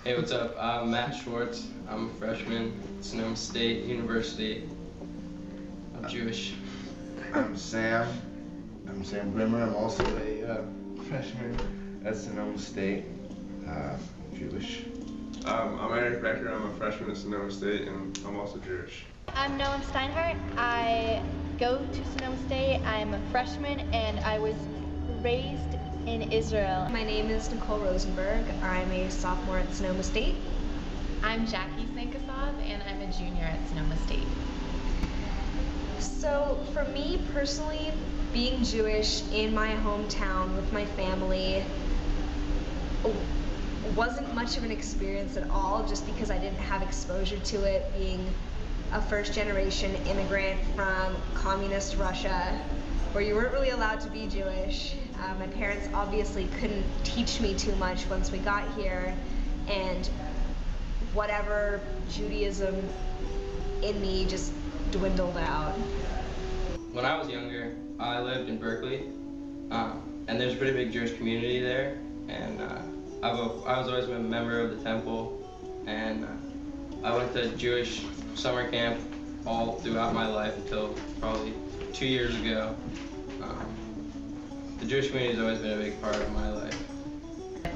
Hey, what's up? I'm Matt Schwartz. I'm a freshman at Sonoma State University. I'm Jewish. I'm Sam. I'm Sam Grimmer. I'm also a freshman at Sonoma State. Jewish. I'm Eric Becker. I'm a freshman at Sonoma State, and I'm also Jewish. I'm Noam Steinhardt. I go to Sonoma State. I'm a freshman, and I was raised in Israel. My name is Nicole Rosenberg. I'm a sophomore at Sonoma State. I'm Jackie Sankasov, and I'm a junior at Sonoma State. So for me personally, being Jewish in my hometown with my family wasn't much of an experience at all, just because I didn't have exposure to it, being a first-generation immigrant from communist Russia, where you weren't really allowed to be Jewish. My parents obviously couldn't teach me too much once we got here, and whatever Judaism in me just dwindled out. When I was younger, I lived in Berkeley, and there's a pretty big Jewish community there, and I was always a member of the temple, and I went to Jewish summer camp all throughout my life until probably 2 years ago. The Jewish community has always been a big part of my life.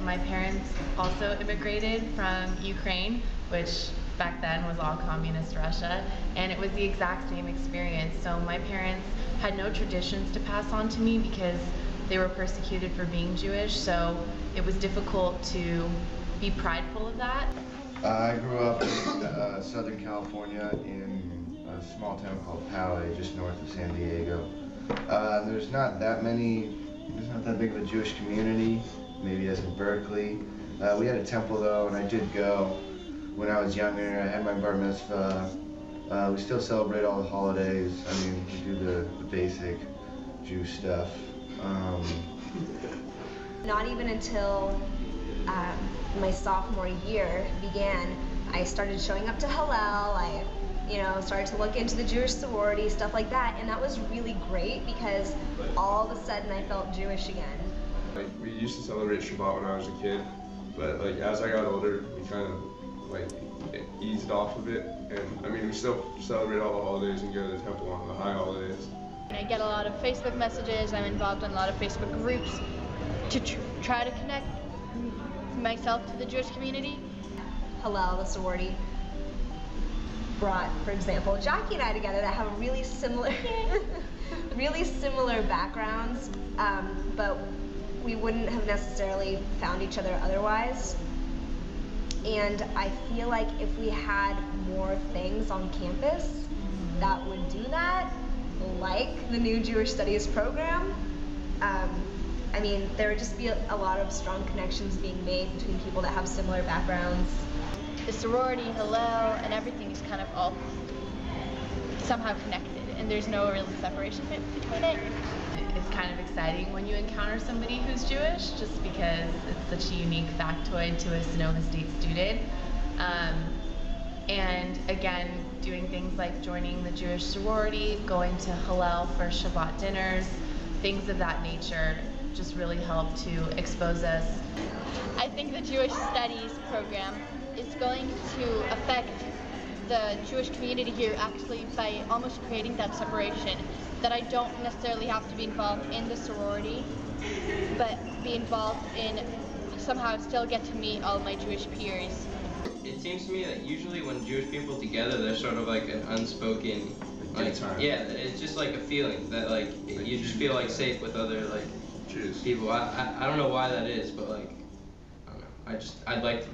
My parents also immigrated from Ukraine, which back then was all communist Russia, and it was the exact same experience. So my parents had no traditions to pass on to me because they were persecuted for being Jewish, so it was difficult to be prideful of that. I grew up in Southern California in a small town called Poway, just north of San Diego. There's not that big of a Jewish community, maybe as in Berkeley. We had a temple though, and I did go when I was younger. I had my bar mitzvah. We still celebrate all the holidays. I mean, we do the basic Jew stuff. Not even until my sophomore year began, I started showing up to Hillel. I started to look into the Jewish sorority, stuff like that, and that was really great because all of a sudden I felt Jewish again. We used to celebrate Shabbat when I was a kid, but as I got older, we kind of eased off of it, and I mean, we still celebrate all the holidays and go to the temple on the high holidays. I get a lot of Facebook messages. I'm involved in a lot of Facebook groups to try to connect myself to the Jewish community. Hillel, the sorority, brought, for example, Jackie and I together that have really similar backgrounds, but we wouldn't have necessarily found each other otherwise. And I feel like if we had more things on campus that would do that, like the new Jewish Studies program, I mean, there would just be a lot of strong connections being made between people that have similar backgrounds. The sorority, Hillel, and everything is kind of all somehow connected, and there's no real separation between it. It's kind of exciting when you encounter somebody who's Jewish, just because it's such a unique factoid to a Sonoma State student. And again, doing things like joining the Jewish sorority, going to Hillel for Shabbat dinners, things of that nature just really help to expose us. I think the Jewish Studies program is going to affect the Jewish community here actually by almost creating that separation, that I don't necessarily have to be involved in the sorority, but be involved in somehow still get to meet all my Jewish peers. It seems to me that usually when Jewish people are together, there's sort of like an unspoken, yeah, it's just like a feeling that you just feel safe with other Jews people. I don't know why that is, but I don't know. I'd like to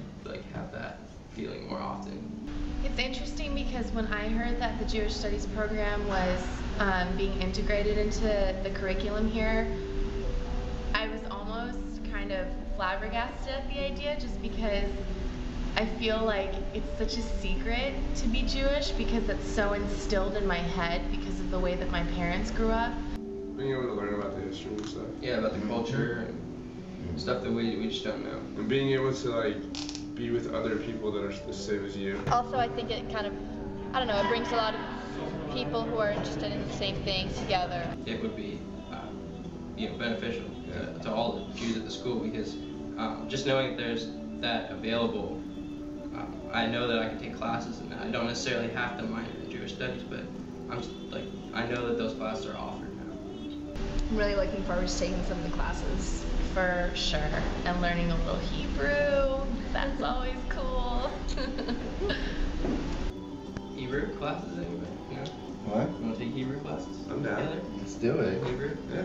have that feeling more often. It's interesting because when I heard that the Jewish Studies program was being integrated into the curriculum here, I was almost kind of flabbergasted at the idea, just because I feel like it's such a secret to be Jewish because it's so instilled in my head because of the way that my parents grew up. Being able to learn about the history and stuff. Yeah, about the culture and stuff that we just don't know. And being able to be with other people that are the same as you. Also, I think it kind of, I don't know, it brings a lot of people who are interested in the same thing together. It would be beneficial to all the Jews at the school, because just knowing that there's that available I know that I can take classes and I don't necessarily have to minor in Jewish Studies, but I know that those classes are offered now. I'm really looking forward to taking some of the classes. For sure. And learning a little Hebrew. That's always cool. Hebrew classes, anybody? No? What? You want to take Hebrew classes? I'm down. Together? Let's do it. Hebrew? Yeah.